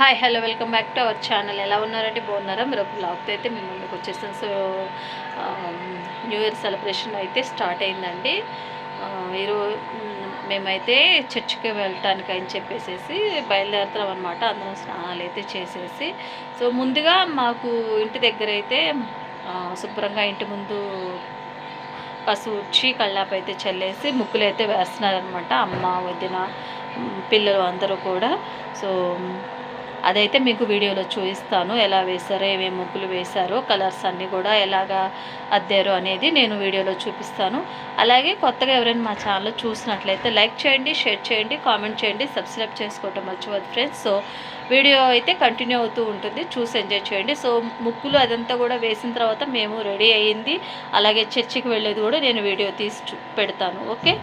Hi hello welcome back to our channel. ఎలా ఉన్నారంటే బాగున్నారా? మీరు ఒక బ్లాగ్తో అయితే మేము ముందుకు వచ్చేస్తాం. సో న్యూ ఇయర్ సెలబ్రేషన్ అయితే స్టార్ట్ అయిందండి. ఈరోజు మేమైతే చర్చికి వెళ్ళటానికి అని చెప్పేసి బయలుదేరుతాం అనమాట. అందరం స్నానాలు అయితే చేసేసి, సో ముందుగా మాకు ఇంటి దగ్గర అయితే శుభ్రంగా ఇంటి ముందు పసుచి కళ్ళాపు అయితే చల్లేసి ముగ్గులు అయితే వేస్తున్నారనమాట. అమ్మ, వదిన, పిల్లలు అందరూ కూడా. సో అదైతే మీకు వీడియోలో చూపిస్తాను, ఎలా వేశారో, ఏమేమి ముగ్గులు వేశారో, కలర్స్ అన్నీ కూడా ఎలాగా అద్దారో అనేది నేను వీడియోలో చూపిస్తాను. అలాగే కొత్తగా ఎవరైనా మా ఛానల్ చూసినట్లయితే లైక్ చేయండి, షేర్ చేయండి, కామెంట్ చేయండి, సబ్స్క్రైబ్ చేసుకోవటం మర్చిపోద్దు ఫ్రెండ్స్. సో వీడియో అయితే కంటిన్యూ అవుతూ ఉంటుంది, చూసి ఎంజాయ్ చేయండి. సో ముగ్గులు అదంతా కూడా వేసిన తర్వాత మేము రెడీ అయ్యింది, అలాగే చర్చికి వెళ్ళేది కూడా నేను వీడియో తీసి పెడతాను. ఓకే.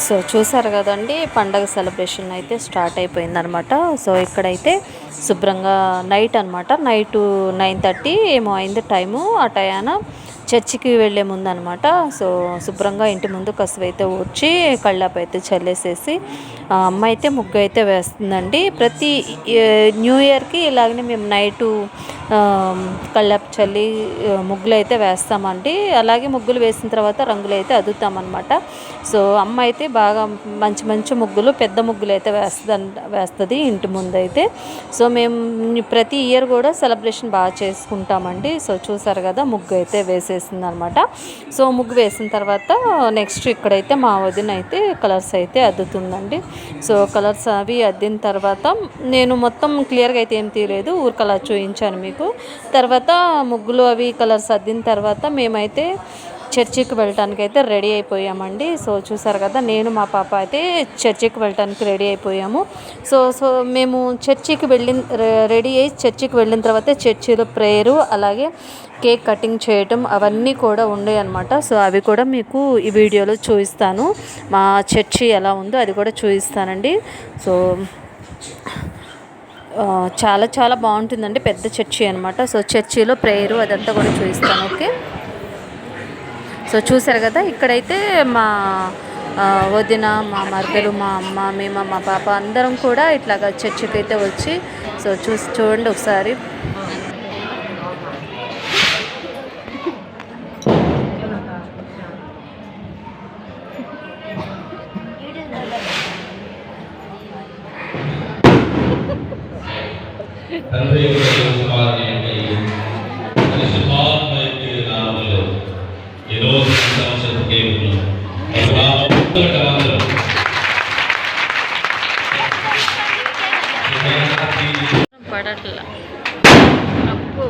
సో చూసారు కదండి, పండగ సెలబ్రేషన్ అయితే స్టార్ట్ అయిపోయిందనమాట. సో ఇక్కడైతే శుభ్రంగా నైట్ అనమాట, నైటు 9:30 ఏమో అయింది టైము. ఆ టయాన చర్చికి వెళ్ళే ముందు అనమాట. సో శుభ్రంగా ఇంటి ముందు కసువు అయితే ఊడ్చి కళ్ళాపు అయితే చల్లేసేసి అమ్మ అయితే ముగ్గు అయితే వేస్తుందండి. ప్రతి న్యూ ఇయర్కి ఇలాగనే మేము నైటు కళ్ళాపు చల్లి ముగ్గులు అయితే వేస్తామండి. అలాగే ముగ్గులు వేసిన తర్వాత రంగులు అయితే అద్దుతామన్నమాట. సో అమ్మ అయితే బాగా మంచి మంచి ముగ్గులు, పెద్ద ముగ్గులు అయితే వేస్తుంది ఇంటి ముందు అయితే. సో మేము ప్రతి ఇయర్ కూడా సెలబ్రేషన్ బాగా చేసుకుంటామండి. సో చూసారు కదా, ముగ్గు అయితే వేసేసింది అనమాట. సో ముగ్గు వేసిన తర్వాత నెక్స్ట్ ఇక్కడైతే మా వదిన అయితే కలర్స్ అయితే అద్దుతుందండి. సో కలర్స్ అవి అద్దిన తర్వాత నేను మొత్తం క్లియర్గా అయితే ఏం తీయలేదు, ఊరికలా చూపించాను మీకు. తర్వాత ముగ్గులు అవి కలర్స్ అద్దిన తర్వాత మేమైతే చర్చికి వెళ్ళటానికి అయితే రెడీ అయిపోయామండి. సో చూసారు కదా, నేను మా పాప అయితే చర్చికి వెళ్ళటానికి రెడీ అయిపోయాము. సో మేము చర్చికి రెడీ అయ్యి చర్చికి వెళ్ళిన తర్వాత చర్చిలో ప్రేయరు, అలాగే కేక్ కటింగ్ చేయటం అవన్నీ కూడా ఉన్నాయి అనమాట. సో అవి కూడా మీకు ఈ వీడియోలో చూపిస్తాను. మా చర్చి ఎలా ఉందో అది కూడా చూపిస్తానండి. సో చాలా చాలా బాగుంటుందండి, పెద్ద చర్చి అనమాట. సో చర్చిలో ప్రేయరు అదంతా కూడా చూపిస్తాను. ఓకే. సో చూసారు కదా, ఇక్కడైతే మా వదిన, మా మరదలు, మా అమ్మ, మేము, మా పాప అందరం కూడా ఇట్లాగా చర్చికి అయితే వచ్చి, సో చూడండి ఒకసారి. పడట్లా అప్పు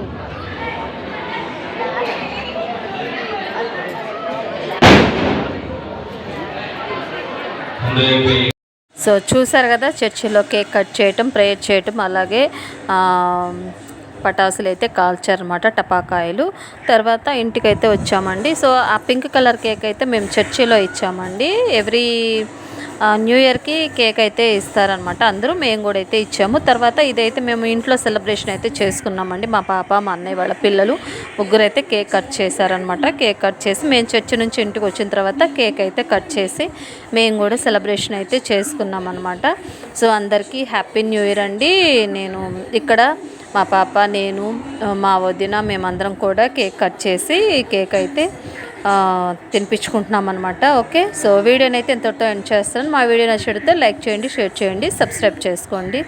సో చూసారు కదా, చర్చిలో కేక్ కట్ చేయటం, ప్రేయర్ చేయటం, అలాగే పటాసులు అయితే కాల్చారనమాట, టపాకాయలు. తర్వాత ఇంటికైతే వచ్చామండి. సో ఆ పింక్ కలర్ కేక్ అయితే మేము చర్చిలో ఇచ్చామండి. ఎవ్రీ న్యూ ఇయర్కి కేక్ అయితే ఇస్తారనమాట అందరూ, మేము కూడా అయితే ఇచ్చాము. తర్వాత ఇదైతే మేము ఇంట్లో సెలబ్రేషన్ అయితే చేసుకున్నామండి. మా పాప, మా అన్నయ్య వాళ్ళ పిల్లలు ముగ్గురు అయితే కేక్ కట్ చేశారనమాట. కేక్ కట్ చేసి మేము చర్చి నుంచి ఇంటికి వచ్చిన తర్వాత కేక్ అయితే కట్ చేసి మేము కూడా సెలబ్రేషన్ అయితే చేసుకున్నాం అనమాట. సో అందరికీ హ్యాపీ న్యూ ఇయర్ అండి. నేను ఇక్కడ మా పాప, నేను, మా వదిన, మేమందరం కూడా కేక్ కట్ చేసి కేక్ అయితే తినిపించుకుంటున్నాం అనమాట. ఓకే. సో వీడియోని అయితే ఎంతతో ఎండ్ చేస్తాను. మా వీడియో నచ్చితే లైక్ చేయండి, షేర్ చేయండి, సబ్స్క్రైబ్ చేసుకోండి.